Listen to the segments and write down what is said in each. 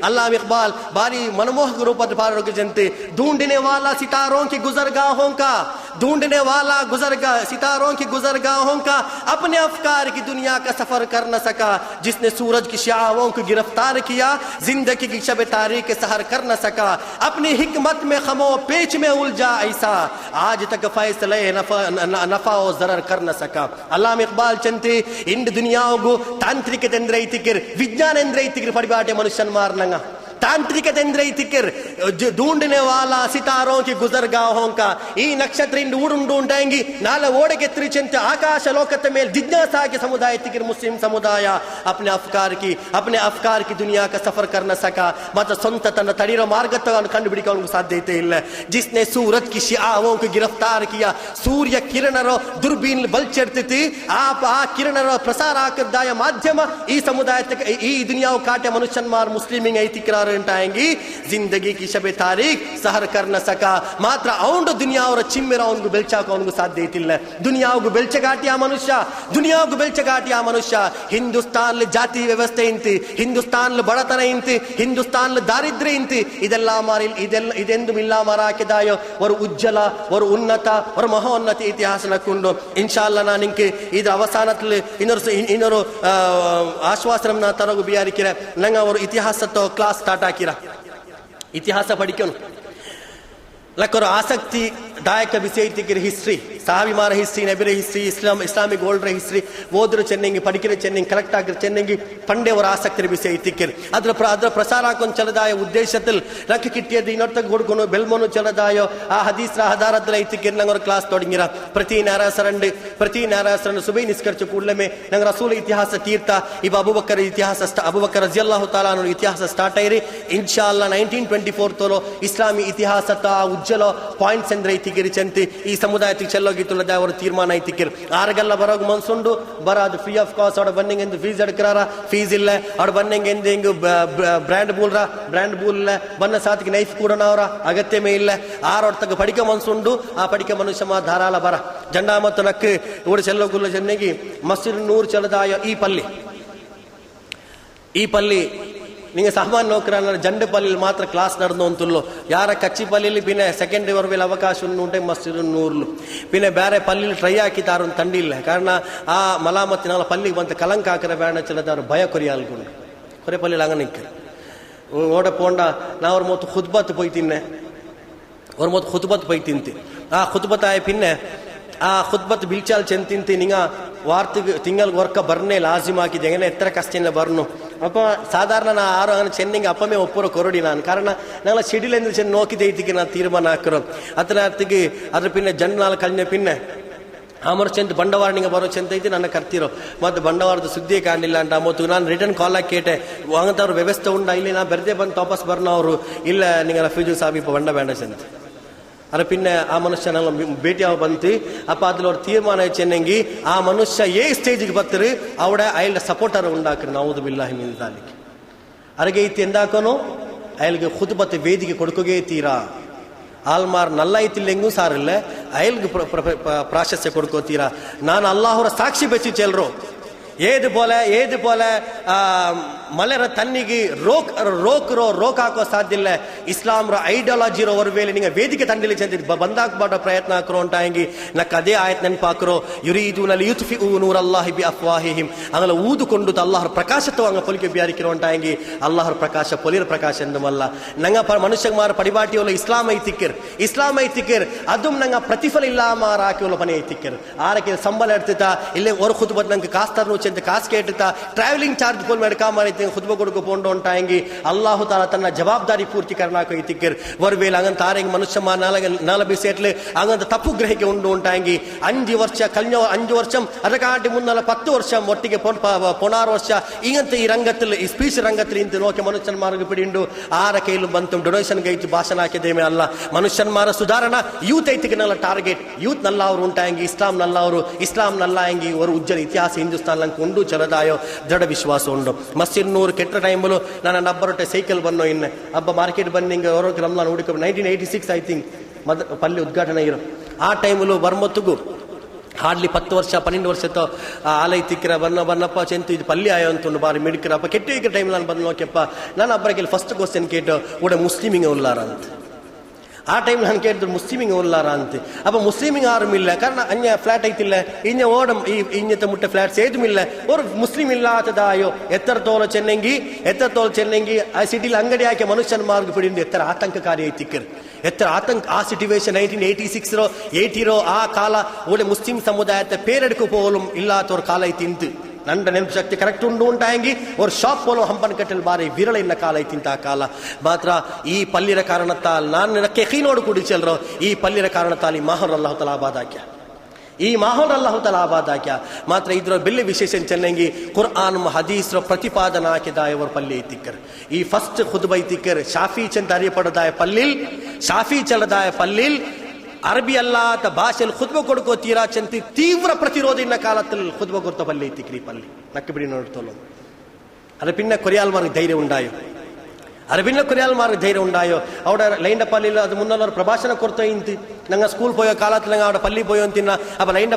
अल्लाह इकबाल बारी मनमोहक रूप जनते ढूंढने वाला सितारों की गुजरगाहों का, ढूंढने वाला सितारों की गुजरगाहों का अपने अफकार की दुनिया का सफर कर न सका, जिसने सूरज की शाओं को गिरफ्तार किया जिंदगी की शब तारीख सहर कर न सका, अपनी हिकमत में खमो पेच में उलझा ऐसा आज तक फैसले नफा और जरर कर न सका. अल्लाह इकबाल चंते इंड दुनियाओं तांत्रिकತೆ ಅಂದ್ರೆ ಐತಿಕರ್, ವಿಜ್ಞಾನ ಅಂದ್ರೆ ಐತಿಕರ್ ಪಡಿಬಾಟೆ ಮನುಷ್ಯನ್ಮಾರ್ನಂಗ. तांत्रिकತೆ ಅಂದ್ರೆ ಐತಿಕರ್, ढूंढने वाला सितारों की गुजरगाहों का. ಈ ನಕ್ಷತ್ರ ಇಂದು ಊಡುಂಡು ಉಂಟಾಂಗಿ ನಾಳೆ ಓಡೆಗೆ ತಿರುಚಂತೆ ಆಕಾಶ ಲೋಕದ ಮೇಲೆ ಜಿಜ್ಞಾಸಾಗೆ ಸಮುದಾಯ ತಿಕರ್ ಮುಸ್ಲಿಂ ಸಮುದಾಯ अपने अफकार की दुनिया का सफर कर न सका. ಮತ್ತು ಸ್ವಂತ ತನ್ನ ತಡಿರೋ ಮಾರ್ಗವನ್ನು ಕಂಡುಹಿಡಿಕೊಳ್ಳಲು ಸಾಧ್ಯತೆ ಇಲ್ಲ. जिसने सूरज की शिआओं को गिरफ्तार किया, सूर्य ಕಿರಣರ ದುರ್ಬೀನ್ ಬಲ್ಚೆಡ್ತಿತಿ ಆ ಕಿರಣರ ಪ್ರಸಾರ ಹಾಕಿದ್ದಾಯ ಮಾಧ್ಯಮ ಈ ಸಮುದಾಯಕ್ಕೆ ಈ ದುನಿಯಾವು ಕಾಟೆ ಮನುಷ್ಯನ್ಮಾರ್ ಮುಸ್ಲಿಮಿಂಗ್ ಐತಿಕರಾರ उठाएंगी जिंदगी की शबे तारीख सहर कर न सका. मात्र औंड दुनिया और चिम्मेर ಅವನಿಗೆ ಬೆಲ್ಚಾಕ ಅವನಿಗೆ ಸಾಧ್ಯತೆ ಇಲ್ಲ. ದುನಿಯಾವು ಬೆಲ್ಚಗಾಟಿಯ ಮನುಷ್ಯ ಹಿಂದೂಸ್ತಾನ್ ಜಾತಿ ವ್ಯವಸ್ಥೆ ಇಂತಿ, ಹಿಂದೂಸ್ತಾನ್ ಬಡತನ ಇಂತಿ, ಹಿಂದೂಸ್ತಾನ್ ದಾರಿದ್ರ್ಯ ಇಂತಿ, ಇದೆಂದು ಮಿಲ್ಲಾ ಮರಾಕಿದಾಯೋ ஒரு ಉಜ್ಜಲ ஒரு ಉನ್ನತ ஒரு ಮಹೋನ್ನತ ಇತಿಹಾಸ ನಕ್ಕೊಂಡು ಇನ್ಶಾಅಲ್ಲಾ ನಾನು ನಿಮಗೆ ಇದರ ಅವಸಾನದಲ್ಲಿ ಇನ್ನೊರು ಆಶ್ವಾಸನ ತರಗು ಬಿಯಾರಿಕಿರ ನಂಗೆ ಅವರು ಇತಿಹಾಸದ ಕ್ಲಾಸ್ ಸ್ಟಾರ್ಟ್ ಹಾಕಿರ. ಇತಿಹಾಸ ಪಡಿಕೋನು ಲಕ್ಕರು ಆಸಕ್ತಿದಾಯಕ ವಿಷಯ ತಿಕ್ಕಿರ ಹಿಸ್ಟ್ರಿ, ಸಹಾಬಿಮಾರ ಹಿಸ್ಟ್ರಿ, ನಬಿರ ಹಿಸ್ಟ್ರಿ, ಇಸ್ಲಾಮಿಕ್ ಓಲ್ಡ್ರ ಹಿಸ್ಟ್ರಿ ಓದ್ರ ಚೆನ್ನಂಗಿ ಪಡಿಕಿರ ಚೆನ್ನಂಗಿ ಕರೆಕ್ಟ್ ಆಗಿರ ಚೆನ್ನಂಗಿ ಪಂಡೆ ಅವರ ಆಸಕ್ತಿಯ ವಿಷಯ ತಿಕ್ಕಿರ್. ಅದರ ಪ್ರಸಾರ ಹಾಕೊಂಡು ಚಲದಾಯ ಉದ್ದೇಶದಲ್ಲಿ ರಕ್ಕ ಕಿಟ್ಟಿಯದ್ದು ಇನ್ನೊರ್ತಕ್ಕೆ ಹುಡ್ಕೊಂಡು ಬೆಲ್ಮೋನು ಚಲದಾಯೋ ಆ ಹದೀಸ್ರ ಆಧಾರದಲ್ಲಿ ಐತಿಕ್ಕಿರ್ ನಂಗೆ ಅವ್ರ ಕ್ಲಾಸ್ ತೊಡಗಿರ. ಪ್ರತಿ ನ್ಯಾರಾಸರಂಡು ಸುಬೈ ನಿಷ್ಕರ್ಚು ಕೂಡಲೇ ನಂಗೆ ರಸೂಲ್ ಇತಿಹಾಸ ತೀರ್ಥ ಇವ ಅಬುಬಕರ್ ರಜಿಯಲ್ಲಾಹು ತಾಲಾ ಅನ್ನೋ ಇತಿಹಾಸ ಸ್ಟಾರ್ಟ್ ಆಯಿರಿ. ಇನ್ಶಾ ಅಲ್ಲಾ 1924 ತೋಲೋ ಇಸ್ಲಾಮಿ ಇತಿಹಾಸದ ಉಜ್ಜಲ ಪಾಯಿಂಟ್ಸ್ ಅಂದ್ರೆ ಐತಿಕಿರಿ ಚಂತಿ ಈ ಸಮುದಾಯಕ್ಕೆ ಚೆಲ್ಲೋಗಿತ್ತುಳ್ಳದ ಅವರು ತೀರ್ಮಾನ ಐತಿಕಿರ್. ಆರ್ಗೆಲ್ಲ ಬರೋಗ ಮನ್ಸುಂಡು ಬರೋದು ಫ್ರೀ ಆಫ್ ಕಾಸ್ಟ್ ಅವ್ರ ಬನ್ನಿಂಗ್ ಎಂದು ಫೀಸ್ ಎಡ್ಕ್ರಾರ, ಫೀಸ್ ಇಲ್ಲ ಅವ್ರ ಬನ್ನಿಂಗ್ ಎಂದು ಹಿಂಗ ಬ್ರ್ಯಾಂಡ್ ಬೂಲ್ ಇಲ್ಲ ಬನ್ನ ಸಾತಿಗೆ ನೈಫ್ ಕೂಡ ಅವರ ಅಗತ್ಯಮೇ ಇಲ್ಲ. ಆರೋಡ್ತಗ ಪಡಿಕ ಮನ್ಸುಂಡು ಆ ಪಡಿಕ ಮನುಷ್ಯ ಧಾರಾಳ ಬರ ಜಂಡಾ ಮತ್ತು ನಕ್ಕು ಊಡ ಚೆಲ್ಲೋಗುಲ್ಲ ಚೆನ್ನಗಿ ಮಸ್ಜಿದ್ ನೂರ್ ಚಲದಾಯ ಈ ಪಲ್ಲಿ ನಿಂಗೆ ಸಾಮಾನ್ಯ ನೌಕರ ಜಂಡು ಪಲ್ಲಿಲಿ ಮಾತ್ರ ಕ್ಲಾಸ್ ನಡೆದು ಅಂತುಲ್ಲು ಯಾರ ಕಚ್ಚಿ ಪಲ್ಲಿಲಿ ಪಿನ್ನೆ ಸೆಕೆಂಡ್ ಇವರ್ ಮೇಲೆ ಅವಕಾಶ ಉಂಟೆ ಮಸ್ತಿರು ನೂರ್ಲು ಪಿನ್ನೆ ಬೇರೆ ಪಲ್ಲಿಲಿ ಟ್ರೈ ಹಾಕಿತಾರು ತಂಡಿಲ್ಲ. ಕಾರಣ ಆ ಮಲಾಮತ್ತಿನ ಪಲ್ಲಿಗೆ ಬಂತ ಕಲಂಕ ಹಾಕಿರ ಬೇಡ ಚಲದಾರು ಭಯ ಕೊರಿಯಾಲ್ಕೊಂಡು ಕೊರೆ ಪಲ್ಲಿಲಿ ಹಂಗ ನಿಕ್ಕ ಓಡ ಪೋಂಡ ನಾ ಅವ್ರ ಮೊತ್ತು ಖುದ್ಬತ್ ಪೊಯ್ ತಿನ್ನೆ ಅವ್ರ ಮೊತ್ತು ಖುದ್ಬತ್ ಪೊಯ್ ತಿಂತಿ ಆ ಖುದ್ಬತ್ ಆಯ ಪಿನ್ನೆ ಆ ಖುದ್ಬತ್ ಬಿಲ್ಚಾಲ್ ಚೆಂದ ತಿಂತಿ ನಿಂಗ ವಾರ್ತಿಗೆ ತಿಂಗಳಿಗೆ ವರ್ಕ ಬರ್ನೇ ಲಾಜಿಮ್ ಹಾಕಿದೆ ಹೆಂಗನೆ ಎತ್ತರ ಕಷ್ಟೇನೆ ಬರ್ನು ಅಪ್ಪ ಸಾಧಾರಣ ನಾ ಆರು അങ്ങനെ ಚೆನ್ನಿಂಗ್ ಅಪ್ಪಮೇ ಒಪ್ಪರೋ ಕೊರಡಿ ನಾನು ಕಾರಣ ನಾಳೆ ಶೆಡ್ಯೂಲ್ ಎಂದು ಚೆನ್ನ ನೋಕಿದೆ ಐತಿಗೆ ನಾನು ತೀರ್ಮಾನ ಹಾಕಿರೋ ಅದ್ರ ಅತ್ತಿಗೆ ಅದ್ರ ಪಿನ್ನೆ ಜನ್ ನಾಲ್ ಕಳ್ನೆ ಪಿನ್ನೆ ಆಮರ್ ಚೆಂದ ಬಂಡವಾರನಿಗೆ ಬರೋ ಚೆಂದ ಐತಿ ನನ್ನ ಕರ್ತಿರೋ ಮತ್ತು ಬಂಡವಾರದ ಸುದ್ದಿಯೇ ಕಾಣಲಿಲ್ಲ ಅಂತ ಮತ್ತು ನಾನು ರಿಟರ್ನ್ ಕಾಲ್ ಹಾಕಿ ಕೇಟೆ ಹಂಗಂತವ್ರ ವ್ಯವಸ್ಥೆ ಉಂಡ ಇಲ್ಲಿ ನಾ ಬೆರದೆ ಬಂದು ವಾಪಸ್ ಬರ್ನ ಅವರು ಇಲ್ಲ ನಿಂಗೆ ರಫೀಜು ಸಾಬೀಪ ಬಂಡ ಬೇಡ ಚೆಂದ ಅಲ್ಲ ಪಿನ್ನೆ ಆ ಮನುಷ್ಯನೆಲ್ಲ ಭೇಟಿಯಾಗ ಬಂತು ಅಪ್ಪ ಅದ್ರ ಅವ್ರ ತೀರ್ಮಾನ ಚೆನ್ನಂಗಿ ಆ ಮನುಷ್ಯ ಸ್ಟೇಜಿಗೆ ಬತ್ತರು ಅವಡ ಅಯ್ಯ ಸಪೋರ್ಟರ್ ಉಂಡಾಕ್ರಿ ನಾವುದು ಬಿಲ್ಲಾಹಿ ಮಿನ್ ದಾಲಿಕ್ ಅರಗೆ ಐತಿ ಎಂದಾಕನು ಅಯ್ಯಲ್ಗೆ ಖುದ್ಬತ್ ವೇದಿಕೆ ಕೊಡ್ಕೋಗೇ ತೀರಾ ಆಲ್ಮಾರ್ ನಲ್ಲ ಐತಿಲ್ಲೆಂಗೂ ಸಾರಿಲ್ಲ ಅಯ್ಯಲ್ಗೆ ಪ್ರಾಶಸ್ತ್ಯ ಕೊಡ್ಕೋತೀರಾ ನಾನು ಅಲ್ಲಾಹರ ಸಾಕ್ಷಿ ಬೆಚ್ಚಿ ಚೆಲ್ರು ಏದು ಬೋಲೆ ಮಲೆರ ತನ್ನಿಗೆ ರೋಕ್ ಹಾಕೋ ಸಾಧ್ಯ ಇಲ್ಲ ಇಸ್ಲಾಂ ಐಡಿಯಾಲಜಿ ಇರೋವರ ವೇಳೆ ನಿಂಗೆ ವೇದಿಕೆ ತಂಡಿಲಿ ಚೆಂದ ಬಂದಾಕ್ಬಾಟ ಪ್ರಯತ್ನ ಹಾಕರೋ ಅಂಟಾಂಗಿ ನಕ್ ಅದೇ ಆಯ್ತು ನೆನಪಾಕರೋ ಯುರೀದುನಲ್ಲಿ ಯುತ್ಫಿಉ ನೂರಲ್ಲಾಹಿ ಬಿ ಅಫ್ವಾಹಿಹಿಮ್ ಅಂಗಲ ಊದುಕೊಂಡು ಅಲ್ಲಾಹರ ಪ್ರಕಾಶತ್ವ ಅಂಗ ಪೊಲಿಕೆ ಬ್ಯಾರಿಕಿರೋ ಅಂಟಾಂಗಿ ಅಲ್ಲಾಹರ ಪ್ರಕಾಶ ಪೊಲಿರ ಪ್ರಕಾಶ ಎಂದಮಲ್ಲ ನಂಗ ಮನುಷ್ಯ ಮಾರ ಪಡಿಬಾಟಿಯೋಲ ಇಸ್ಲಾಂ ಐತಿಕ್ಕಿರ್ ಅದು ನಂಗ ಪ್ರತಿಫಲ ಇಲ್ಲ ಮಾರ ಹಾಕಿಯೋಲ ಪನೆ ಐತಿಕ್ಕಿರ್ ಆರಕ್ಕೆ ಸಂಬಳ ಇಡ್ತಿತ್ತ ಇಲ್ಲೇ ಹೊರ ಖುದ್ಬತ್ ನಂಗೆ ಕಾಸ್ತಾರ್ನು ಚೆಂದ ಕಾಸ್ ಕೇಳ್ತಾ ಟ್ರಾವೆಲಿಂಗ್ ಚಾರ್ಜ್ ಕೋಲ್ ಮೇಡ್ಕಾ ಮಾಡಿ ಖುದ್ಬ ಕೊಡ್ಕೊ ಪೋಂಡು ಉಂಟಾಂಗಿ ಅಲ್ಲಾಹು ತಾಲ ತನ್ನ ಜವಾಬ್ದಾರಿ ಪೂರ್ತಿ ಕರ್ನಾಕ ಐತಿಕ್ಕಿರ್ ವರ್ವೇಲ್ ಹಂಗಂತ ಆರೆಂಗ್ ಮನುಷ್ಯ ನಾಲ ಬಿಸೇಟ್ಲೆ ಹಂಗಂತ ತಪ್ಪು ಗ್ರಹಿಕೆ ಉಂಟಾಂಗಿ 5 ವರ್ಷ 5 ವರ್ಷ ಅದಕ್ಕಾಟಿ ಮುನ್ನಲ 10 ವರ್ಷ ಒಟ್ಟಿಗೆ 16 ವರ್ಷ ಈಗಂತ ಈ ರಂಗത്തിൽ ಈ ಸ್ಪೀಚ್ ರಂಗത്തിൽ ಇಂತ ನೋಕೆ ಮನುಷ್ಯನ್ಮಾರಿಗೆ ಪಿಡಿಂಡು ಆರ ಕೈಲು ಬಂತು ಡೊನೇಷನ್ ಗೈತು ಭಾಷಣ ಹಾಕಿದ್ದೇವೆ ಅಲ್ಲ ಮನುಷ್ಯನ್ಮಾರ ಸುಧಾರಣಾ ಯೂತ್ ಐತಿಗೆ ನಲ್ಲ ಟಾರ್ಗೆಟ್ ಯೂತ್ ನಲ್ಲ ಅವರು ಉಂಟಾಂಗಿ ಇಸ್ಲಾಂ ನಲ್ಲ ಅಂಗಿ ಅವರು ಉಜ್ಜಲ ಇತಿಹಾಸ ಹಿಂದೂಸ್ತಾನ್ ಉಂಡು ಚಲದಾಯೋ ದೃಢ ವಿಶ್ವಾಸ ಉಂಡು ಮಸ್ಜಿದ್ ನೂರು ಕೆಟ್ಟ ಟೈಮಲು ನಾನು ನಬ್ಬರೊಟ್ಟೆ ಸೈಕಲ್ ಬನ್ನೋ ಇನ್ನು ಹಬ್ಬ ಮಾರ್ಕೆಟ್ ಬಂದಿಂಗ ಹೊರಗೆ ರಮ್ಲಾನ್ ಹುಡುಕ 1986 ಐ ಥಿಂಕ್ ಪಲ್ಲಿ ಉದ್ಘಾಟನೆ ಇರೋ ಆ ಟೈಮಲು ಬರ್ಮೊತ್ತಿಗೂ ಹಾರ್ಡ್ಲಿ 10 ವರ್ಷ 12 ವರ್ಷದ ಆಲೈ ತಿಕ್ಕಿರ ಬನ್ನಪ್ಪ ಚೆಂತು ಇದು ಪಲ್ಯ ಆಯೋ ಅಂತುಂಡು ಬಾರಿ ಮಿಡ್ಕಿರಪ್ಪ ಕೆಟ್ಟಿಗೆ ಟೈಮ್ ನಾನು ಬಂದು ನೋಕ್ಯಪ್ಪ ನಾನು ಅಬ್ಬರಿಗೆ ಫಸ್ಟ್ ಕ್ವಶನ್ ಕೇಟು ಕೂಡ ಮುಸ್ಲಿಮಿಂಗ್ ಉಲ್ಲಾರ ಅಂತ ಆ ಟೈಮ್ ನಾನು ಕೇಳಿದ್ರು ಮುಸ್ಲಿಮಿಂಗ್ ಉಲ್ಲಾರ ಅಂತ ಅಪ್ಪ ಮುಸ್ಲಿಮಿಂಗ್ ಆರು ಇಲ್ಲ ಕಾರಣ ಅನ್ಯ ಫ್ಲಾಟ್ ಐತಿಲ್ಲ ಇನ್ನ ಓಡಂ ಈ ಇನ್ನತೆ ಮುಟ್ಟ ಫ್ಲಾಟ್ಸ್ ಏದುಮಿಲ್ಲ ஒரு ಮುಸ್ಲಿಂ ಇಲ್ಲ ಆತದಾಯೋ ಎತ್ತರ ತೋಲ ಚೆನ್ನಂಗಿ ಆ ಸಿಟಿಲಿ ಅಂಗಡಿ ಹಾಕಿ ಮನುಷ್ಯನ ಮಾರ್ಗ ಬಿಡಿಂದು ಎತ್ತರ ಆತಂಕಕಾರಿ ಐತಿಕ್ಕರು ಎತ್ತರ ಆತಂಕ ಆ ಸಿಚುವೇಶನ್ 1986 80 ಆ ಕಾಲ ಒಳ್ಳೆ ಮುಸ್ಲಿಂ ಸಮುದಾಯದ ಪೇರೆಡ್ಕು ಪೋಲುಂ ಇಲ್ಲಾತವ್ರ ಕಾಲ ಐತಿಂತು ನಂಡ ನೆನಪು ಶಕ್ತಿ ಕರೆಕ್ಟ್ ಉಂಟಾಗಿ ಅವ್ರ ಶಾಪ್ ಪೋಲೋ ಹಂಪನ್ ಕಟ್ಟಲ್ ಬಾರಿ ವಿರಳ ಇನ್ನ ಕಾಲ ಐತಿಂತ ಆ ಕಾಲ ಮಾತ್ರ ಈ ಪಲ್ಲಿರ ಕಾರಣತ್ತಾಲ್ ನಾನು ಕೆಹೀನೋಡು ಕುಡಿಚಲ್ರೋ ಈ ಪಲ್ಲಿರ ಕಾರಣತ್ತಾಲ್ ಈ ಮಾಹೌಲ್ ಅಲ್ಲಾಹು ತಆಲಾ ಆಬಾದಾಕ್ಯ ಈ ಮಾಹೌಲ್ ಅಲ್ಲಾಹು ತಆಲಾ ಆಬಾದಾಕ್ಯ ಮಾತ್ರ ಇದ್ರ ಬೆಲ್ಲೆ ವಿಶೇಷ ಚೆನ್ನಂಗಿ ಕುರ್ಆನ್ ಹದೀಸ್ರ ಪ್ರತಿಪಾದನಾ ಹಾಕಿದಾಯವರು ಪಲ್ಲಿ ಐತಿಕ್ಕರ್ ಈ ಫಸ್ಟ್ ಖುದ್ಬಾ ಐತಿಕ್ಕರ್ ಶಾಫಿ ಚಂದ ಅರಿಯಪಡದಾಯ ಪಲ್ಲಿಲ್ ಶಾಫಿ ಚಲದಾಯ ಪಲ್ಲಿಲ್ ಅರಬಿ ಅಲ್ಲಾತ ಭಾಷೆಯಲ್ಲಿ ಖುದ್ಬ ಕೊಡ್ಕೋ ತೀರಾ ಚಂತಿ ತೀವ್ರ ಪ್ರತಿರೋಧ ಇನ್ನ ಕಾಲದಲ್ಲಿ ಖುದ್ಬ ಕೊಡ್ತ ಪಲ್ಲಿ ಐತಿಕ್ರಿ ಪಲ್ಲಿ ನಕ್ಕ ಬಿಡಿ ನೋಡ್ತೋಲ್ಲ ಅರಬಿನ್ನ ಕೊರಿಯಾಲ್ ಮಾರ್ಗ ಧೈರ್ಯ ಉಂಡಾಯೋ ಅರಬಿನ್ನ ಕೊರಿಯಾಲ್ ಮಾರ್ಗ ಧೈರ್ಯ ಉಂಡಾಯೋ ಅವಡ ಲೈಂಡ ಪಲ್ಲಿಲ್ಲ ಅದು ಮುನ್ನಲ್ಲವರು ಪ್ರಭಾಷಣ ಕೊಡ್ತಾ ಇಂತಿ ನಂಗೆ ಸ್ಕೂಲ್ ಪೋಯೋ ಕಾಲത്തിൽ ನಂಗೆ ಅವಡ ಪಲ್ಲಿ ಪೋಯೋ ಅಂತಿನ್ನ ಅಪ್ಪ ಲೈಂಡ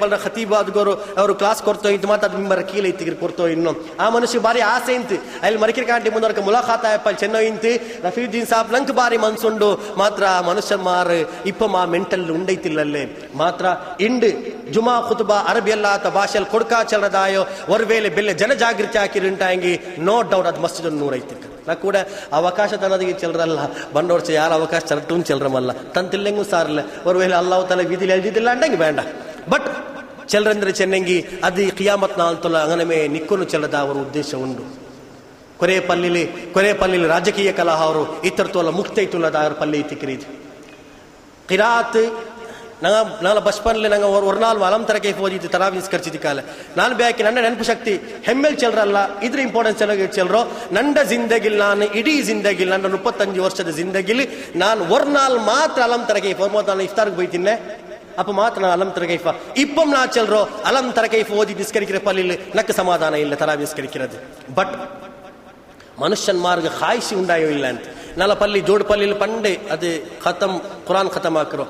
ಪಲ್ಲಿ ಖತೀಬ್ ಆದ್ಗೋರು ಅವರು ಕ್ಲಾಸ್ ಕೊಡ್ತೋ ಇಂತ ಮಾತು ಅದು ಮಿಂಬರ ಕೀಲ ಐತಿಗ್ರಿ ಕೊಡ್ತೋ ಇನ್ನು ಆ ಮನುಷ್ಯ ಬಾರಿ ಆಸೆ ಇಂತಿ ಅಲ್ಲಿ ಮರಿಕಿರ್ ಕಾಂಟಿ ಮುಂದವರ್ಕ ಮುಲಾಖಾತ ಆಯಪ್ಪ ಚೆನ್ನೋ ಇಂತಿ ರಫೀದ್ದೀನ್ ಸಾಬ್ ನಂಗೆ ಬಾರಿ ಮನ್ಸುಂಡು ಮಾತ್ರ ಮನುಷ್ಯ ಮಾರ್ ಇಪ್ಪ ಮಾ ಮೆಂಟಲ್ ಉಂಡೈತಿಲ್ಲಲ್ಲೇ ಮಾತ್ರ ಇಂಡ್ ಜುಮಾ ಖುತ್ಬಾ ಅರಬಿ ಅಲ್ಲಾತ ಭಾಷೆಯಲ್ಲಿ ಕೊಡ್ಕಾ ಚಲದಾಯೋ ಒರ್ವೇಲೆ ಬೆಲ್ಲೆ ಜನಜಾಗೃತಿ ಹಾಕಿರುಂಟಾಂಗಿ ನೋ ಡೌಟ್ ಅದು ಮಸ್ಜಿದ್ ನೂರೈತಿ ನಾ ಕೂಡ ಅವಕಾಶ ತನ್ನದಿಗೆ ಚೆಲ್ಲರಲ್ಲ ಬಂಡೋರ್ಚ ಯಾರು ಅವಕಾಶ ಚರಟೂ ಚೆಲ್ಲರಮಲ್ಲ ತಂತಿಲ್ಲೆಂಗೂ ಸಾರಲ್ಲ ಒರ್ವೇಲೆ ಅಲ್ಲಾಹು ತಆಲಾ ವಿಧಿಲಿ ಎಳ್ದಿದ್ದಿಲ್ಲ ಅಂಡಂಗೆ ಬೇಡ ಬಟ್ ಚೆಲ್ಲರಂದ್ರೆ ಚೆನ್ನಂಗಿ ಅದು ಕಿಯಾಮತ್ ನಾಲ್ತಲ್ಲ ಅಂಗನಮೇ ನಿಕ್ಕೊನು ಚೆಲ್ಲದ ಅವರ ಉದ್ದೇಶ ಉಂಡು ಕೊರೆ ಪಲ್ಲಿಲಿ ರಾಜಕೀಯ ಕಲಹ ಅವರು ಇತರತೋಲ ಮುಕ್ತ ಇತ್ತುಲ್ಲದ ಅವ್ರ ಪಲ್ಲಿ ತಿಕ್ಕಿರಿದು ಕಿರಾತ್ ನಾನು ಬಚ್ಪನ್ಲಿ ನಂಗೆ ஒரு நாள் ಅಲಂ ತರಕೆ ಓದಿದ್ದು ತರಾವೀಸ್ ಕರ್ಚಿದ ಕಾಲ ನಾನು ಬ್ಯಾಕಿ ನನ್ನ ನೆನಪು ಶಕ್ತಿ ಹೆಮ್ಮೆಲ್ ಚೆಲ್ರಲ್ಲ ಇದ್ರ ಇಂಪಾರ್ಟೆನ್ಸ್ ಚೆಲ್ರೋ ನಂಡ ಜಿಂದಗಿಲ್ ನಾನು ಇಡೀ ಜಿಂದಗಿಲ್ ನನ್ನ 35 ವರ್ಷದ ಜಿಂದಗಿಲಿ ನಾನು ஒரு நாள் ಮಾತ್ರ ಅಲಂ ತರಕೆ ನಾನು ಇಫ್ತಾರ್ಗೆ ಬೈತಿನ್ನೆ ಅಪ್ಪ ಮಾತ್ರ ನಾನು ಅಲಂ ತರಕೈಫ ಇಪ್ಪಂ ನಾ ಚೆಲ್ರೋ ಅಲಂ ತರಕೈಫ ಓದಿ ನಿಸ್ಕರಿಕಿರ ಪಲ್ಲಿಲಿ ನಕ್ಕ ಸಮಾಧಾನ ಇಲ್ಲ ತರಾವೀಸ್ ಕರಿಕಿರದು ಬಟ್ ಮನುಷ್ಯನ್ ಮಾರ್ಗ ಖಾಯಿಸಿ ಉಂಡಾಯೋ ಇಲ್ಲ ಅಂತ ನಾಲ ಪಲ್ಲಿ ಜೋಡ್ ಪಲ್ಲಿಲಿ ಪಂಡೆ ಅದು ಖತಮ್ ಕುರಾನ್ ಖತಮ್ ಹಾಕಿರೋ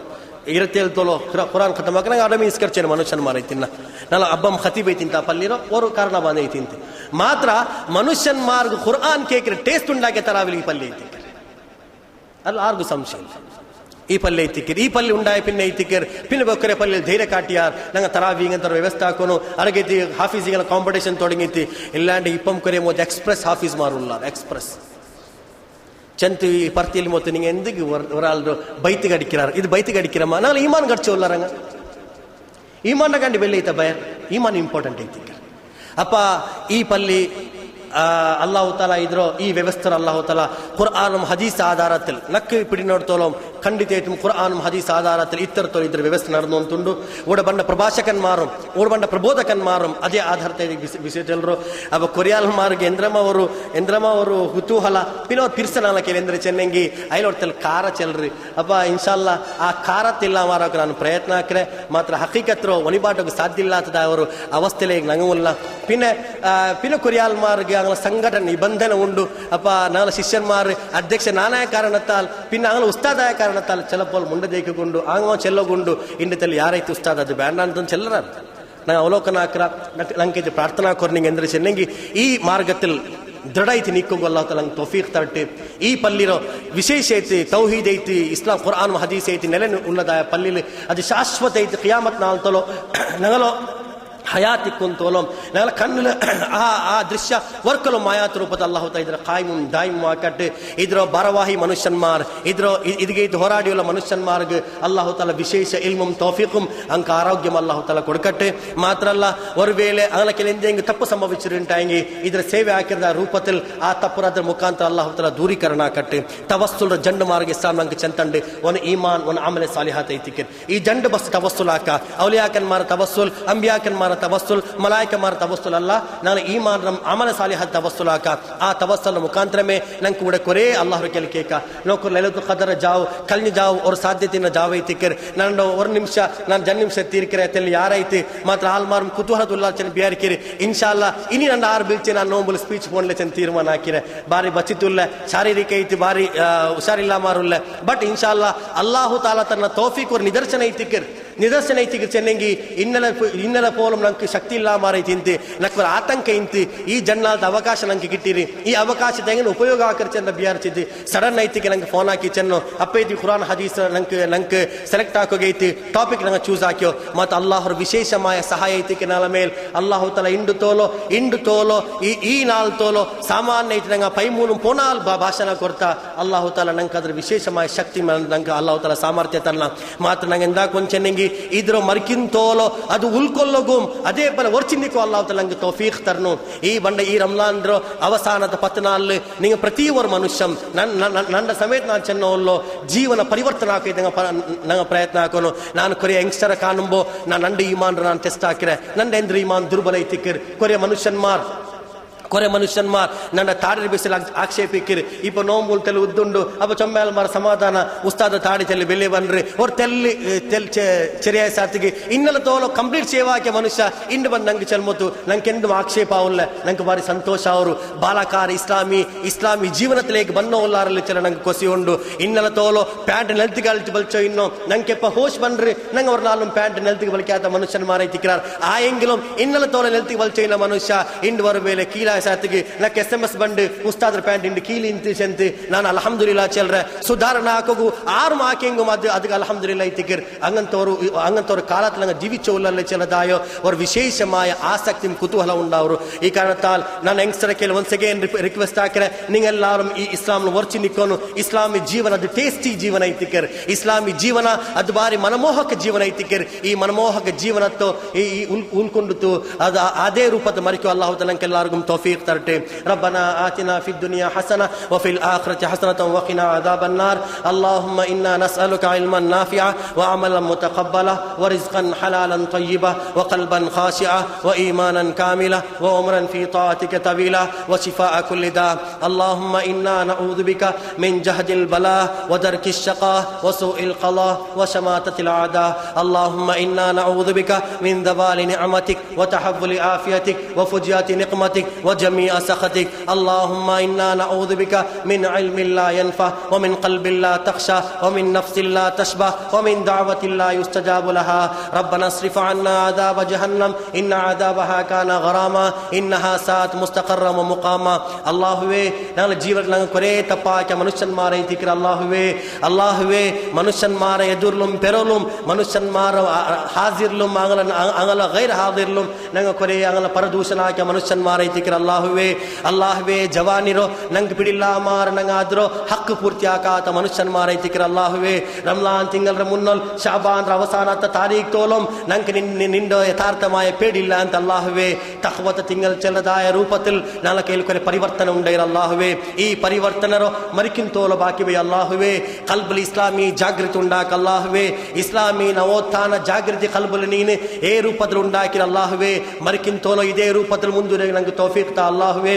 27 ತೋಲೋ ಕುರಾನ್ ಖತಮ್ ಹಾಕಿ ನಂಗೆ ಅಡಮಿ ಇಸ್ಕರ್ಚೇನೆ ಮನುಷ್ಯನ ಮಾರೈತಿನ್ನ ನಾಲ ಅಬ್ಬಂ ಖತೀಬ್ ಐತಿಂತ ಪಲ್ಲಿರೋ ಅವರು ಕಾರಣ ಬಾಂಧ ಐತಿಂತ ಮಾತ್ರ ಮನುಷ್ಯನ್ ಮಾರ್ಗ ಕುರಾನ್ ಕೇಕ್ರೆ ಟೇಸ್ಟ್ ಉಂಡಾಗೆ ತರಾವಿಲಿ ಈ ಪಲ್ಲಿ ಐತಿಕ್ಕರ್ ಅಲ್ಲಿ ಆರ್ಗು ಸಂಶಯ ಇಲ್ಲ ಈ ಪಲ್ಲೆ ಐತಿಕ್ಕರ್ ಈ ಪಲ್ಲಿ ಉಂಡಾಯ ಪಿನ್ನ ಐತಿಕ್ಕರ್ ಪಿನ್ನ ಬೊಕ್ಕರೆ ಪಲ್ಲಿ ಧೈರ್ಯ ಕಾಟಿಯಾರ್ ನಂಗೆ ತರಾವಿಂಗಂತ ವ್ಯವಸ್ಥೆ ಹಾಕೋನು ಅರಗೈತಿ ಹಾಫೀಸಿಗೆಲ್ಲ ಕಾಂಪಿಟೇಷನ್ ತೊಡಗಿತಿ ಇಲ್ಲಾಂಡ್ ಇಪ್ಪಂ ಕೊರೆ ಮೋದ್ ಎಕ್ಸ್ಪ್ರೆಸ್ ಹಾಫೀಸ್ ಮಾರುಲ್ಲ ಎಕ್ಸ್ಪ್ರೆಸ್ ചെന്ത് ഈ പർത്തിയിൽ മൊത്തം നിങ്ങൾ എന്തെങ്കിലും ഒരാളുടെ ബൈത്ത് കടിക്കാറ് ഇത് ബൈത്ത് കടിக்கிறಮ್ಮ ನಾವು ಈಮಾನ್ ಗಡ್ಚೋಲ್ಲಾರಂಗ ಈಮಾನ್ ಕಂಡು ಬೆಲೆ ಐತ ಬಯರ್ ಈಮಾನ್ ಇಂಪಾರ್ಟೆಂಟ್ ಐತಿ ಅಪ್ಪ ಈ ಪಲ್ಲಿ ಅಲ್ಲಾಹು ತಾಲಾ ಇದ್ರೋ ಈ ವ್ಯವಸ್ಥೆ ಅಲ್ಲಾಹು ತಾಲಾ ಕುರ್ಆನ್ ಹದೀಸ್ ಆಧಾರത്തിൽ ನಕ್ಕೆ ಪಿಡಿ ನೋಡ್ತೋಲೋ ಖಂಡಿತ ಕುರ್ಆನ್ ಹದೀಸ್ ಆಧಾರത്തിൽ ಇತ್ತರತೋ ಇದ್ರ ವ್ಯವಸ್ಥೆ ನಡೆದು ಅಂತುಂಡು ಓಡ ಬಂಡ ಪ್ರಭಾಷಕನ್ಮಾರು ಓಡ ಬಂಡ ಪ್ರಬೋಧಕನ್ಮಾರು ಅದೇ ಆಧಾರತೆ ವಿಷಯ ಚೆಲ್ಲರು ಅವ ಕೊರಿಯಾಲ್ ಮಾರ್ಗ ಎಂದ್ರಮ ಅವರು ಕುತೂಹಲ ಪಿನೋ ಪಿರ್ಸನಾಲ ಕೇಂದ್ರ ಚೆನ್ನಂಗಿ ಐಲೋಡ್ತಲ್ ಕಾರ ಚೆಲ್ರಿ ಅಪ್ಪ ಇನ್ಶಾಲ್ಲ ಆ ಕಾರತ್ತಿಲ್ಲ ಮಾರೋಕೆ ನಾನು ಪ್ರಯತ್ನ ಹಾಕ್ರೆ ಮಾತ್ರ ಹಕೀಕತ್ರು ಒಣಿಬಾಟೋಗೆ ಸಾಧ್ಯ ಇಲ್ಲ ಅಂತದ ಅವರು ಅವಸ್ಥೆಲೆ ನಂಗಲ್ಲ ಪಿನ ಕೊರಿಯಾಲ್ ಮಾರ್ಗ ಸಂಘಟನೆ ನಿಬಂಧನ ಉಂಡು ಅಪ್ಪ ನಾನು ಶಿಷ್ಯನ್ಮಾರ್ ಅಧ್ಯಕ್ಷ ನಾನಾಯ ಕಾರಣತ್ತಾಲ್ ಪಿನ್ನ ಅಂಗಲ ಉಸ್ತಾದಾಯ ಕಾರಣತ್ತಾಲ್ ಚೆಲಪೋಲ್ ಮುಂಡದೇಕಿಕೊಂಡು ಆಂಗ ಚೆಲ್ಲಗುಂಡು ಇಂಡಿತಲ್ಲಿ ಯಾರೈತಿ ಉಸ್ತಾದ್ ಅದು ಬ್ಯಾಂಡ ಅಂತ ಚೆಲ್ಲರ ನಂಗೆ ಅವಲೋಕನ ಹಾಕ್ರ ನಂಗೆ ಪ್ರಾರ್ಥನಾ ಕೊರ್ನಿಂಗ್ ಅಂದ್ರೆ ಚೆನ್ನಂಗಿ ಈ ಮಾರ್ಗത്തിൽ ದೃಢ ಐತಿ ನಿಕ್ಕೋಗು ಅಲ್ಲಾಹು ತಾಲಾ ತೌಫೀಕ್ ತರ್ಟಿ ಈ ಪಲ್ಲಿರೋ ವಿಶೇಷ ಐತಿ ತೌಹೀದ್ ಐತಿ ಇಸ್ಲಾಂ ಕುರ್ಆನ್ ಹದೀಸ್ ಐತಿ ನೆಲೆ ಉನ್ನದಾಯ ಪಲ್ಲಿಲಿ ಅದು ಶಾಶ್ವತ ಐತಿ ಕಿಯಾಮತ್ ನಾಲ್ ತಲೋ ನಂಗಲೋ ಹಯಾತಿ ಕುಂತೋಲಂ ನಾಲ ಕಣ್ಣು ಆ ದೃಶ್ಯ ವರ್ಕಲು ಮಾಯಾತ್ ರೂಪದ ಅಲ್ಲಾಹು ತಾಲಾ ಇದ್ರ ಕಾಯಿಮುಂ ದಾಯಿಮ್ ಮಾಕಟ್ ಇದ್ರ ಬರವಾಹಿ ಮನುಷ್ಯನ್ಮಾರ್ ಇದ್ಗೆ ಇದು ಹೋರಾಡಿಯುಲ್ಲ ಮನುಷ್ಯನ್ಮಾರ್ಗ್ ಅಲ್ಲಾಹು ತಾಲಾ ವಿಶೇಷ ಇಲ್ಮುಂ ತೌಫೀಕುಂ ಅಂಕ ಆರೋಗ್ಯಂ ಅಲ್ಲಾಹು ತಾಲಾ ಕೊಡ್ಕಟ್ಟೆ ಮಾತ್ರ ಅಲ್ಲ ஒரு ವೇಳೆ ಅಂಗಲಕ್ಕೆ ಎಂದೆಂಗ್ ತಪ್ಪು ಸಂಭವಿಸಿರುಂಟಾಂಗಿ ಇದ್ರ ಸೇವೆ ಹಾಕಿದ ರೂಪത്തിൽ ಆ ತಪ್ಪುರಾದ್ರ ಮುಖಾಂತರ ಅಲ್ಲಾಹು ತಾಲಾ ದೂರೀಕರಣ ಕಟ್ಟೆ ತವಸ್ಸುಲ್ ಜಂಡು ಮಾರ್ಗ ಇಸ್ಲಾಂ ನಂಗೆ ಚಂತಂಡೆ ಒನ್ ಈಮಾನ್ ಒನ್ ಆಮಲೆ ಸಾಲಿಹಾತ್ ಐತಿಕೆ ಈ ಜಂಡು ಬಸ್ ತವಸ್ಸುಲ್ ಹಾಕ ಔಲಿಯಾಕನ್ಮಾರ ತವಸ್ಸುಲ್ ಅಂಬಿಯಾಕನ್ಮಾರ ತವಸ್ಸುಲ್ ಮಲಾಯಿಕಮಾರ ತವಸ್ಸುಲ್ ಅಲ್ಲ ನಾನು ಈಮಾನ್ ನಮ್ ಅಮಲ ಸಾಲಿಹಾತ್ ತವಸ್ಸುಲ್ ಹಾಕ ಆ ತವಸ್ಸುಲ್ ಮುಖಾಂತರಮೇ ನಂಗೆ ಕೂಡ ಕೊರೇ ಅಲ್ಲಾಹರು ಕೇಳಿಕೇಕ ನೋಕರ್ ಲೈಲತುಲ್ ಖದರ್ ಜಾವ್ ಕಲ್ನಿ ಜಾವ್ ಅವ್ರ ಸಾಧ್ಯತೆಯನ್ನು ಜಾವ್ ಐತಿಕರ್ ನಾನು 1 ನಿಮಿಷ ನಾನು 2 ನಿಮಿಷ ತೀರ್ಕಿರೆ ಅತ್ತಲ್ಲಿ ಯಾರೈತಿ ಮಾತ್ರ ಹಾಲ್ಮಾರ್ ಕುತೂಹಲದುಲ್ಲಾ ಚೆನ್ನ ಬಿಯಾರಿಕಿರಿ ಇನ್ಶಾಲ್ಲಾ ಇನಿ ನನ್ನ 6 ಬೀಳ್ಚೆ ನಾನು ನೋಂಬುಲ್ ಸ್ಪೀಚ್ ಕೊಡ್ಲೆ ಚೆನ್ನ ತೀರ್ಮಾನ ಹಾಕಿರೆ ಬಾರಿ ಬಚ್ಚಿತುಲ್ಲ ಶಾರೀರಿಕ ಐತಿ ಬಾರಿ ಹುಷಾರಿಲ್ಲ ಮಾರುಲ್ಲ ಬಟ್ ಇನ್ಶಾಲ್ಲಾ ಅಲ್ಲಾಹು ತಾಲಾ ತನ್ನ ತೌಫೀಕ್ ಅವ್ರ ನಿದರ್ಶನ ಐತಿಕರ್ ನಿದರ್ಶನ ಐತಿಗೆ ಚೆನ್ನಂಗಿ ಇನ್ನಲ ಪೋಲಂ ನಂಗೆ ಶಕ್ತಿ ಇಲ್ಲ ಮಾರೈ ತಿಂತು ನಕ್ವರ ಆತಂಕ ಇಂತು ಈ ಜನ್ನಾದ ಅವಕಾಶ ನಂಗೆ ಕಿಟ್ಟಿರಿ ಈ ಅವಕಾಶ ತೆಂಗಿನ ಉಪಯೋಗ ಆಕರ್ ಚೆನ್ನ ಬಿಯಾರ್ಚಿದ್ದು ಸಡನ್ ಐತಿಗೆ ನಂಗೆ ಫೋನ್ ಹಾಕಿ ಚೆನ್ನು ಅಪ್ಪೈತಿ ಖುರಾನ್ ಹದೀಸ್ ನಂಗೆ ಸೆಲೆಕ್ಟ್ ಹಾಕೋಗೈತಿ ಟಾಪಿಕ್ ನಂಗೆ ಚೂಸ್ ಹಾಕ್ಯೋ ಮತ್ತು ಅಲ್ಲಾಹರ ವಿಶೇಷമായ ಸಹಾಯ ಐತಿಗೆ ನಾಲ ಮೇಲ್ ಅಲ್ಲಾಹು ತಲ ಇಂಡು ತೋಲೋ ಈ ನಾಲ್ ತೋಲೋ ಸಾಮಾನ್ಯ ಐತಿ ನಂಗೆ ಪೈಮೂನು ಪೋನಾಲ್ ಭಾಷಣ ಕೊಡ್ತಾ ಅಲ್ಲಾಹು ತಾಲ ನಂಗೆ ಅದ್ರ ವಿಶೇಷമായ ಶಕ್ತಿ ನಂಗೆ ಅಲ್ಲಾಹು ತಾಲ ಸಾಮರ್ಥ್ಯ ತನ್ನ ಮಾತ್ರ ನಂಗೆ ಎಂದ ಕೊಂಚೆನ್ನೆಂಗಿ ಇದ್ರ ಮರ್ಕಿಂತೋಲೋ ಅದು ಉಲ್ಕೊಲ್ಲೋಗುಂ ಅದೇ ಬಲ ಒರ್ಚಿಂದಿಕೋ ಅಲ್ಲಾಹು ತಾಲ ನಂಗೆ ತೌಫೀಕ್ ತರ್ನು ಈ ಬಂಡ ಈ ರಂಜಾನ್ ಅವಸಾನದ ಪತ್ತನಾಲ್ ನಿಂಗೆ ಪ್ರತಿ ಒರ್ ಮನುಷ್ಯಂ ನನ್ನ ಸಮೇತ ನಾನು ಚೆನ್ನೋಲ್ಲೋ ಜೀವನ ಪರಿವರ್ತನೆ ಹಾಕೈತೆ ನಂಗೆ ಪ್ರಯತ್ನ ಹಾಕೋನು ನಾನು ಕೊರಿಯ ಯಂಗ್ಸ್ಟರ್ ಕಾಣುಂಬೋ ನಂದು ಈಮಾನ್ ನಾನು ಟೆಸ್ಟ್ ಹಾಕಿರೆ ನಂದು ಎಂದ್ರ ಈಮಾನ್ ದುರ್ಬಲ ಐತಿಕ್ಕಿರ್ ಕೊರಿಯ ಮನುಷ್ಯನ್ಮಾರ್ ನನ್ನ ತಾಡಿ ಬಿಸಿಲು ಆಕ್ಷೇಪಿಕ್ಕಿರಿ ಇಪ್ಪ ನೋಂಬುಲ್ ತೆಲು ಉದ್ದುಂಡು ಅಪ್ಪ ಚೊಮ್ಮೇಲ್ ಮಾರ ಸಮಾಧಾನ ಉಸ್ತಾದ ತಾಡಿ ತೆಲ್ಲಿ ಬೆಲೆ ಬನ್ರಿ ಅವ್ರು ತೆಲ್ಲಿ ಚೆರಿಯ ಸಾತಿಗೆ ಇನ್ನೆಲ್ಲ ತೋಲೋ ಕಂಪ್ಲೀಟ್ ಸೇವಾಕೆ ಮನುಷ್ಯ ಇಂಡು ಬಂದು ನಂಗೆ ಚೆಲ್ಮೊತ್ತು ನಂಗೆ ಎಂದು ಆಕ್ಷೇಪ ಅವಲ್ಲ ನಂಗೆ ಬಾರಿ ಸಂತೋಷ ಅವರು ಬಾಲಕಾರ ಇಸ್ಲಾಮಿ ಜೀವನത്തിലേക്ക് ಬನ್ನೋಲ್ಲಾರಲ್ಲಿ ಚೆಲ್ಲ ನಂಗೆ ಕೊಸಿ ಉಂಡು ಇನ್ನೆಲ್ಲ ತೋಲೋ ಪ್ಯಾಂಟ್ ನೆಲ್ತಿಗೆ ಅಳ್ತಿ ಬಲ್ಚೋ ಇನ್ನು ನಂಗೆಪ್ಪ ಹೋಶ್ ಬನ್ರಿ ನಂಗೆ ಅವ್ರು ನಾಲ್ಕು ಪ್ಯಾಂಟ್ ನೆಲ್ತಿಗೆ ಬಲ್ಕೆ ಆತ ಮನುಷ್ಯನ ಮಾರೈತಿಕ್ಕಿರಾರ್ ಆ ಎಂಗಿಲೋ ಇನ್ನೆಲ್ಲ ತೋಲ ನೆಲ್ತಿಗೆ ಬಲ್ಚೋ ಇನ್ನ ಮನುಷ್ಯ ಇಂಡು ಬರ ಮೇಲೆ ಕೀಲ ಸಾತಿಗೆ ನಕ್ಕೆ SMS ಬಂದು ಉಸ್ತಾದ್ರ ಪ್ಯಾಂಟ್ ಇಂಡು ಕೀಲಿ ಇಂತಿ ಸೆಂತಿ ನಾನು ಅಲ್ಹಮ್ದುಲಿಲ್ಲಾ ಚೆಲ್ರೆ ಸುಧಾರಣೆ ಹಾಕೋಗು ಆರು ಮಾಕೆಂಗು ಅದಕ್ಕೆ ಅಲ್ಹಮ್ದುಲಿಲ್ಲಾ ಐತಿಕಿರ್ അങ്ങനത്തോರು കാലത്തിൽ അങ്ങ് ജീവിച്ചോല്ലല്ലേ ചെല്ലതായോ ഒരു വിശേഷമായ ആസക്തിയും കുതൂഹലം ഉണ്ടാവും ഈ കാരണത്താൽ ഞാൻ യങ്സ്റ്ററൊക്കെ once again റിക്വസ്റ്റ് ആക്കിറെ നിങ്ങളെല്ലാവരും ಈ ಇಸ್ಲಾಂನ ವರ್ಚಿ ನಿಕ್ಕೋನು ಇಸ್ಲಾಮಿ ಜೀವನ ಅದು ಟೇಸ್ಟಿ ಜೀವನ ಐತಿಕರ್ ಇಸ್ಲಾಮಿ ಜೀವನ ಅದು ಬಾರಿ ಮನಮೋಹಕ ಜೀವನ ಐತಿಕರ್ ಈ ಮನಮೋಹಕ ಜೀವನತ್ತು ಈ ಉಳ್ಕೊಂಡಿತ್ತು ಅದು ಅದೇ ರೂಪದ ಮರಿಕೋ ಅಲ್ಲಾಹು ತಾಲ ನಮ್ಗೆಲ್ಲರಿಗೂ ತೌಫೀಕ್ ತರಟೆ ರಬ್ಬನಾ ಆತಿನಾ ಫಿದ್ ದುನಿಯಾ ಹಸನ ವಫಿಲ್ ಆಖಿರತಿ ಹಸನತನ್ ವಖಿನಾ ಅದಾಬನ್ ನಾರ್ اللهم إنا نسألك علما نافعا وعملا متقبلا ورزقا حلالا طيبا وقلبا خاشعا وإيمانا كاملا وعمرا في طاعتك طويلا وشفاء كل داء اللهم إنا نعوذ بك من جهد البلاء ودرك الشقاء وسوء القضاء وشماتة الأعداء اللهم إنا نعوذ بك من زوال نعمتك وتحول عافيتك وفجأة نقمتك وجميع سخطك اللهم إنا نعوذ بك من علم لا ينفع ومن قلب لا تخشى ومن نفس لا تشبع ومن دعوة لا يستجاب لها ربنا اصرف عنا عذاب جهنم إن عذابها كان غراما إنها ساءت مستقرا ومقاما ಅಲ್ಲಾಹುವೇ ನಾನು ಜೀವನ ನಂಗೆ ಕೊರೇ ತಪ್ಪಾಕೆ ಮನುಷ್ಯನ್ಮಾರ ಐತಿಕ್ರ ಅಲ್ಲಾಹುವೇ ಮನುಷ್ಯನ್ಮಾರ ಎದುರ್ಲುಂ ಪೆರಲುಂ ಮನುಷ್ಯನ್ಮಾರ ಹಾಜಿರ್ಲುಂ ಅಂಗಲ ಗೈರ್ ಹಾಜಿರ್ಲುಂ ನಂಗೆ ಕೊರೇ ಅಂಗಲ ಪರದೂಷಣ ಹಾಕಿ ಮನುಷ್ಯನ್ಮಾರ ಐತಿಕ್ರ ಅಲ್ಲಾಹುವೇ ಜವಾನಿರೋ ನಂಗೆ ಪಿಡಿಲ್ಲ ಮಾರ ನಂಗಾದ್ರೋ ಹಕ್ಕು ಪೂರ್ತಿ ಆಕಾತ ಮನುಷ್ಯನ್ಮಾರ ಐತಿಕ್ರ ಅಲ್ಲಾಹುವೇ ರಂಜಾನ್ ತಿಂಗಳ ಮುನ್ನಲ್ ಶಾಬಾನ್ ಅವಸಾನ ತಾರೀಖ್ ತೋಲಂ ನಂಗೆ ನಿಂದ ಯಥಾರ್ಥമായ പേടില്ല ಅಂತ ಅಲ್ಲಾಹುವೇ ತಖ್ವತ ತಿಂಗಳ ಚೆಲ್ಲದಾಯ ರೂಪത്തിൽ ನಾಲ ಕೇಳ್ಕೊರೆ ಪರಿವರ್ತನೆ ಉಂಡೈರ ಅಲ್ಲಾಹುವೇ ಈ ಪರಿವರ್ತನರೋ ಮರಿಕಿಂತೋಲ ಬಾಕಿವೆ ಅಲ್ಲಾಹುವೇ ಕಲ್ಬಲ್ ಇಸ್ಲಾಮಿ ಜಾಗೃತಿ ಉಂಡಾಕ ಅಲ್ಲಾಹುವೇ ಇಸ್ಲಾಮಿ ನವೋತ್ಥಾನ ಜಾಗೃತಿ ಕಲ್ಬಲ್ ನೀನು ಏ ರೂಪದಲ್ಲಿ ಉಂಡಾಕಿರ ಅಲ್ಲಾಹುವೇ ಮರಿಕಿಂತೋಲ ಇದೇ ರೂಪದಲ್ಲಿ ಮುಂದುವರೆಗೆ ನಂಗೆ ತೌಫೀಕ್ ತಾ ಅಲ್ಲಾಹುವೇ